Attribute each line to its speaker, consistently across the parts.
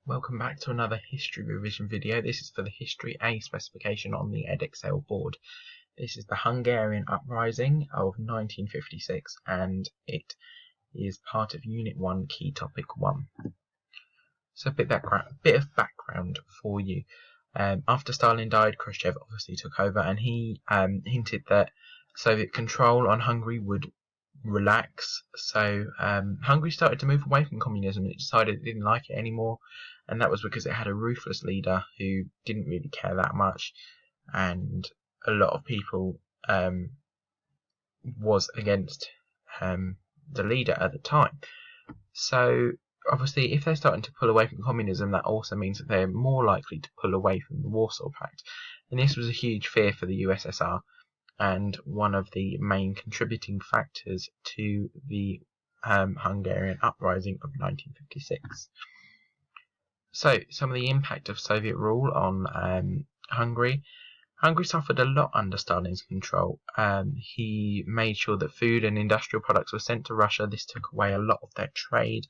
Speaker 1: Welcome back to another history revision video. This is for the History A specification on the Edexcel board. This is the Hungarian Uprising of 1956 and it is part of Unit 1, Key Topic 1. So a bit of background for you. After Stalin died, Khrushchev obviously took over, and he hinted that Soviet control on Hungary would relax. So Hungary started to move away from communism. It decided it didn't like it anymore, and that was because it had a ruthless leader who didn't really care that much, and a lot of people was against the leader at the time. So obviously, if they're starting to pull away from communism, that also means that they're more likely to pull away from the Warsaw Pact, and this was a huge fear for the USSR and one of the main contributing factors to the Hungarian Uprising of 1956. So, some of the impact of Soviet rule on Hungary. Hungary suffered a lot under Stalin's control. He made sure that food and industrial products were sent to Russia. This took away a lot of their trade.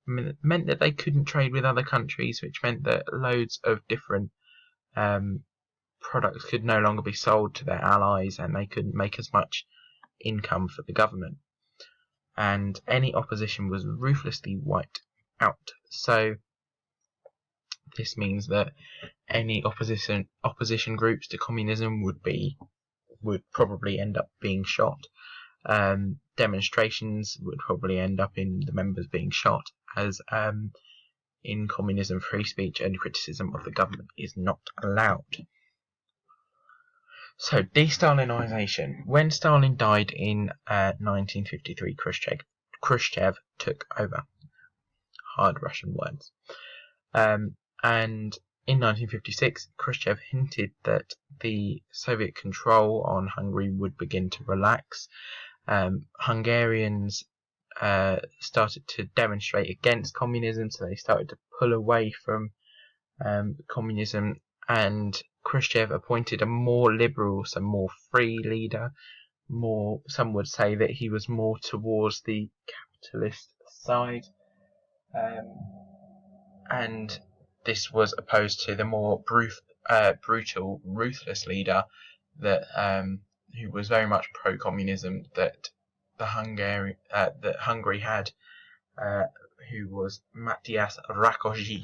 Speaker 1: It meant that they couldn't trade with other countries, which meant that loads of different products could no longer be sold to their allies, and they couldn't make as much income for the government. And any opposition was ruthlessly wiped out. So this means that any opposition groups to communism would probably end up being shot. Demonstrations would probably end up in the members being shot, as in communism, free speech and criticism of the government is not allowed. So, de-Stalinization. When Stalin died in 1953, Khrushchev took over. Hard Russian words. And in 1956, Khrushchev hinted that the Soviet control on Hungary would begin to relax. Hungarians started to demonstrate against communism, so they started to pull away from communism, and Khrushchev appointed a more liberal, so more free leader. Some would say that he was more towards the capitalist side, and this was opposed to the more brutal, ruthless leader that who was very much pro-communism that Hungary had, who was Matthias Rákosi.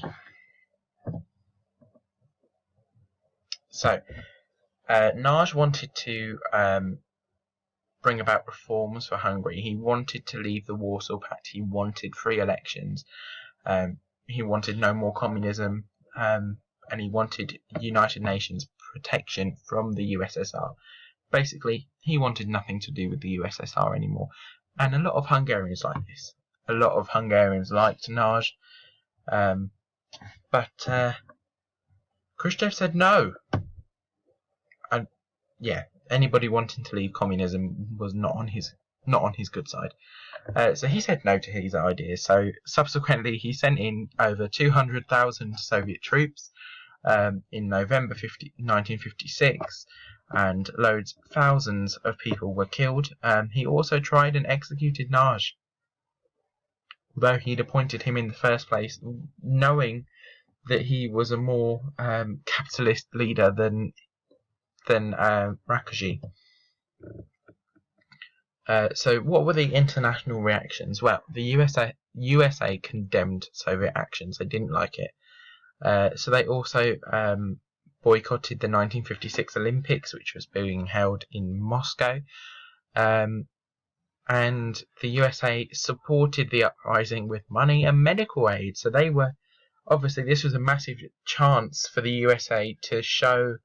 Speaker 1: So, Nagy wanted to bring about reforms for Hungary. He wanted to leave the Warsaw Pact. He wanted free elections. He wanted no more communism, and he wanted United Nations protection from the USSR. Basically, he wanted nothing to do with the USSR anymore. And a lot of Hungarians like this. A lot of Hungarians liked Nagy, but Khrushchev said no. And yeah, anybody wanting to leave communism was not on his good side. So he said no to his ideas. So subsequently, he sent in over 200,000 Soviet troops in November 1956, and thousands of people were killed. He also tried and executed Nagy, although he'd appointed him in the first place, knowing that he was a more capitalist leader than Rákosi. So what were the international reactions? Well, the USA condemned Soviet actions. They didn't like it. So they also boycotted the 1956 Olympics, which was being held in Moscow. And the USA supported the uprising with money and medical aid. So they were, obviously, this was a massive chance for the USA to show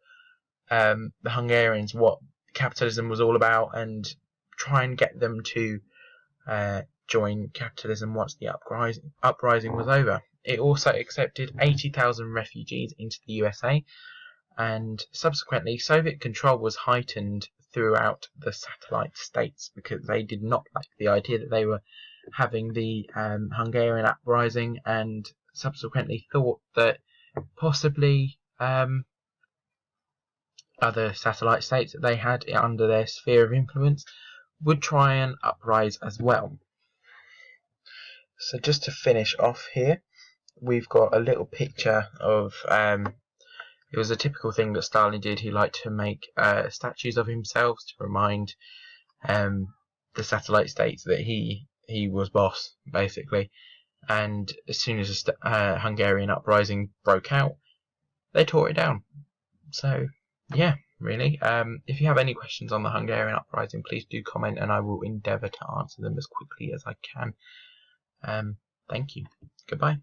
Speaker 1: the Hungarians what capitalism was all about and try and get them to join capitalism once the uprising was over. It also accepted 80,000 refugees into the USA, and subsequently Soviet control was heightened throughout the satellite states because they did not like the idea that they were having the Hungarian uprising, and subsequently thought that possibly other satellite states that they had under their sphere of influence would try and uprise as well. So just to finish off here, we've got a little picture of it was a typical thing that Stalin did. He liked to make statues of himself to remind the satellite states that he was boss, basically. And as soon as the Hungarian Uprising broke out, they tore it down. So, yeah, really. If you have any questions on the Hungarian Uprising, please do comment, and I will endeavour to answer them as quickly as I can. Thank you. Goodbye.